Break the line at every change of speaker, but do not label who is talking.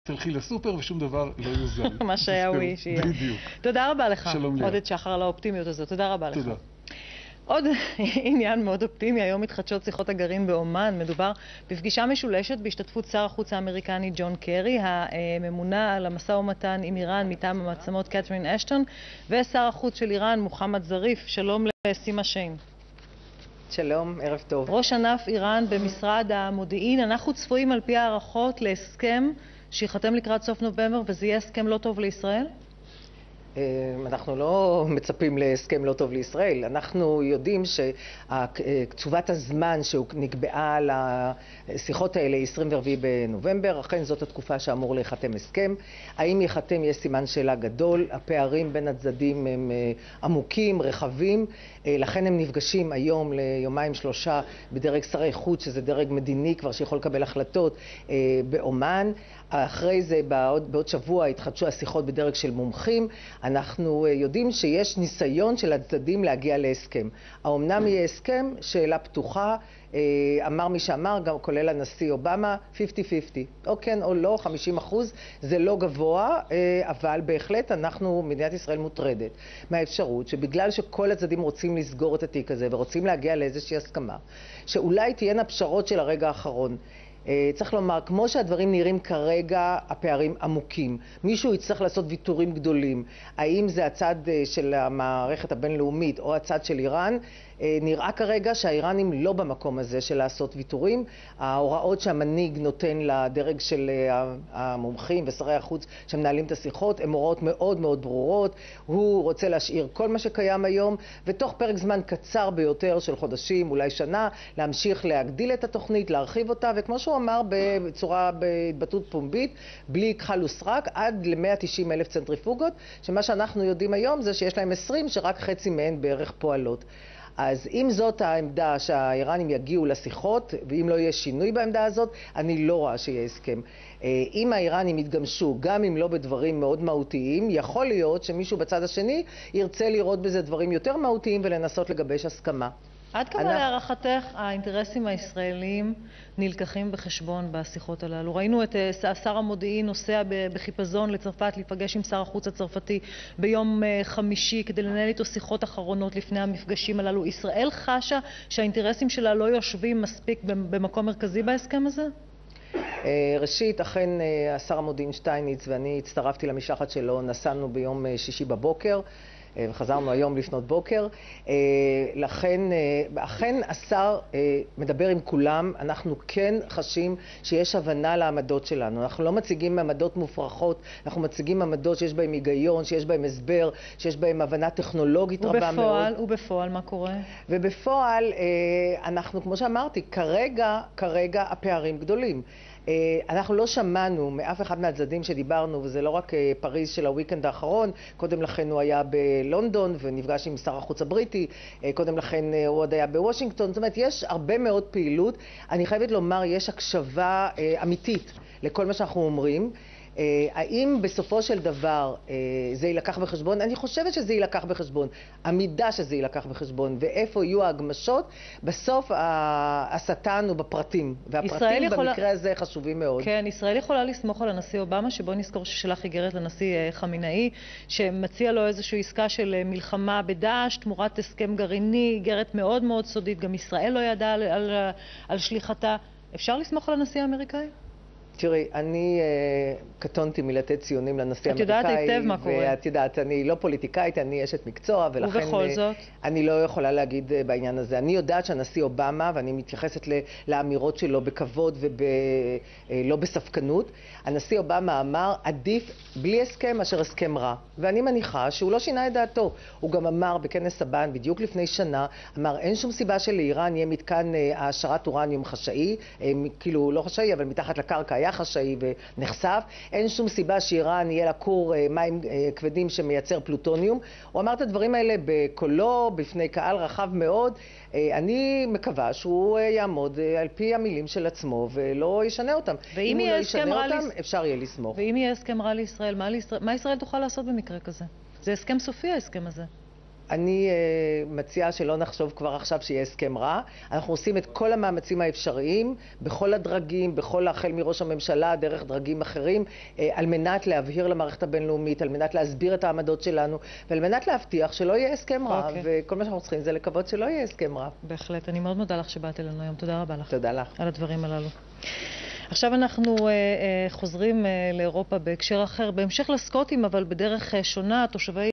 תלכי לסופר ושום דבר לא יוזל.
מה שהיה הוא שיהיה.
בדיוק.
תודה רבה לך.
שלום ליה.
עודד שחר על האופטימיות הזאת. תודה רבה לך.
תודה.
עוד עניין מאוד אופטימי, היום מתחדשות שיחות הגרעין באומן. מדובר בפגישה משולשת בהשתתפות שר החוץ האמריקני ג'ון קרי, הממונה על המשא ומתן עם איראן מטעם המעצמות קת'רין אשטון, ושר החוץ של איראן מוחמד זריף. שלום לסימה שיין.
שלום, ערב טוב.
ראש ענף איראן במשרד המודיעין. אנחנו צפויים על פי הערכות להסכם שיחתם לקראת סוף נובמבר, וזה יהיה הסכם לא טוב לישראל?
אנחנו לא מצפים להסכם לא טוב לישראל. אנחנו יודעים שקצובת הזמן שנקבעה לשיחות האלה 24 בנובמבר, אכן זאת התקופה שאמור להיחתם הסכם. האם ייחתם יש סימן שאלה גדול, הפערים בין הצדדים הם עמוקים, רחבים, לכן הם נפגשים היום ליומיים שלושה בדרג שרי חוץ, שזה דרג מדיני כבר שיכול לקבל החלטות באומן. אחרי זה בעוד שבוע התחדשו השיחות בדרג של מומחים. אנחנו יודעים שיש ניסיון של הצדדים להגיע להסכם. האמנם יהיה הסכם? שאלה פתוחה. אמר מי שאמר, גם כולל הנשיא אובמה, 50-50. או כן או לא, 50%. זה לא גבוה, אבל בהחלט מדינת ישראל מוטרדת מהאפשרות שבגלל שכל הצדדים רוצים לסגור את התיק הזה ורוצים להגיע לאיזושהי הסכמה, שאולי תהיינה פשרות של הרגע האחרון. צריך לומר, כמו שהדברים נראים כרגע, הפערים עמוקים. מישהו יצטרך לעשות ויתורים גדולים. האם זה הצד של המערכת הבינלאומית או הצד של איראן? נראה כרגע שהאיראנים לא במקום הזה של לעשות ויתורים. ההוראות שהמנהיג נותן לדרג של המומחים ושרי החוץ שמנהלים את השיחות הן הוראות מאוד מאוד ברורות. הוא רוצה להשאיר כל מה שקיים היום, ותוך פרק זמן קצר ביותר של חודשים, אולי שנה, להמשיך להגדיל את התוכנית, להרחיב אותה, וכמו שהוא אמר בהתבטאות פומבית, בלי כחל וסרק, עד ל-190,000 צנטריפוגות, שמה שאנחנו יודעים היום זה שיש להם 20 שרק חצי מהן בערך פועלות. אז אם זאת העמדה שהאיראנים יגיעו לשיחות, ואם לא יהיה שינוי בעמדה הזאת, אני לא רואה שיהיה הסכם. אם האיראנים יתגמשו, גם אם לא בדברים מאוד מהותיים, יכול להיות שמישהו בצד השני ירצה לראות בזה דברים יותר מהותיים ולנסות לגבש הסכמה.
עד כמה להערכתך האינטרסים הישראלים נלקחים בחשבון בשיחות הללו? ראינו את שר המודיעין נוסע בחיפזון לצרפת להיפגש עם שר החוץ הצרפתי ביום חמישי כדי לנהל איתו שיחות אחרונות לפני המפגשים הללו. ישראל חשה שהאינטרסים שלה לא יושבים מספיק במקום מרכזי בהסכם הזה?
ראשית, אכן השר המודיעין שטייניץ ואני הצטרפתי למשלחת שלו, נסענו ביום שישי בבוקר וחזרנו היום לפנות בוקר. אכן השר מדבר עם כולם. אנחנו כן חשים שיש הבנה לעמדות שלנו. אנחנו לא מציגים עמדות מופרכות, אנחנו מציגים עמדות שיש בהן היגיון, שיש בהן הסבר, שיש בהן הבנה טכנולוגית רבה מאוד.
ובפועל מה קורה?
ובפועל אנחנו, כמו שאמרתי, כרגע הפערים גדולים. אנחנו לא שמענו מאף אחד מהצדדים שדיברנו, וזה לא רק פריז של הוויקנד האחרון, קודם לכן הוא היה בלונדון ונפגש עם שר החוץ הבריטי, קודם לכן הוא עוד היה בוושינגטון, זאת אומרת יש הרבה מאוד פעילות. אני חייבת לומר, יש הקשבה אמיתית לכל מה שאנחנו אומרים. האם בסופו של דבר זה יילקח בחשבון? אני חושבת שזה יילקח בחשבון, המידה שזה יילקח בחשבון, ואיפה יהיו ההגמשות. בסוף השטן הוא בפרטים, והפרטים במקרה הזה חשובים מאוד.
כן, ישראל יכולה לסמוך על הנשיא אובמה, שבו נזכור ששלח איגרת לנשיא חמינאי, שמציע לו איזושהי עסקה של מלחמה בדאעש, תמורת הסכם גרעיני, איגרת מאוד מאוד סודית, גם ישראל לא ידעה על שליחתה. אפשר לסמוך על הנשיא האמריקאי?
תראי, אני קטונתי מלתת ציונים לנשיא האמריקאי.
את יודעת היטב מה קורה.
ואת יודעת, אני לא פוליטיקאית, אני אשת מקצוע, ולכן
ובכל זאת?
אני לא יכולה להגיד בעניין הזה. אני יודעת שהנשיא אובמה, ואני מתייחסת לאמירות שלו בכבוד ולא בספקנות, הנשיא אובמה אמר, עדיף בלי הסכם מאשר הסכם רע. ואני מניחה שהוא לא שינה את דעתו. הוא גם אמר בכנס הבן, בדיוק לפני שנה, אמר, אין שום סיבה שלאיראן יהיה מתקן העשרת אורניום חשאי, כאילו לא חשאי, אבל מתחת לקרקע היה חשאי ונחשף. אין שום סיבה שאיראן יהיה לה כור מים כבדים שמייצר פלוטוניום. הוא אמר את הדברים האלה בקולו, בפני קהל רחב מאוד. אני מקווה שהוא יעמוד על פי המילים של עצמו ולא ישנה אותם. אם הוא לא ישנה אותם, אפשר יהיה לסמוך.
ואם יהיה הסכם רע לישראל, מה ישראל תוכל לעשות במקרה כזה? זה הסכם סופי, ההסכם הזה.
אני מציעה שלא נחשוב כבר עכשיו שיהיה הסכם רע. אנחנו עושים את כל המאמצים האפשריים, בכל הדרגים, החל מראש הממשלה, דרך דרגים אחרים, על מנת להבהיר למערכת הבינלאומית, על מנת להסביר את העמדות שלנו, ועל מנת להבטיח שלא יהיה הסכם רע. וכל מה שאנחנו צריכים זה לקוות שלא יהיה הסכם רע.
בהחלט. אני מאוד מודה לך שבאת אלינו היום. תודה רבה לך.
תודה לך.
על הדברים הללו. עכשיו אנחנו חוזרים לאירופה בהקשר אחר, בהמשך לסקוטים, אבל בדרך שונה. תושבי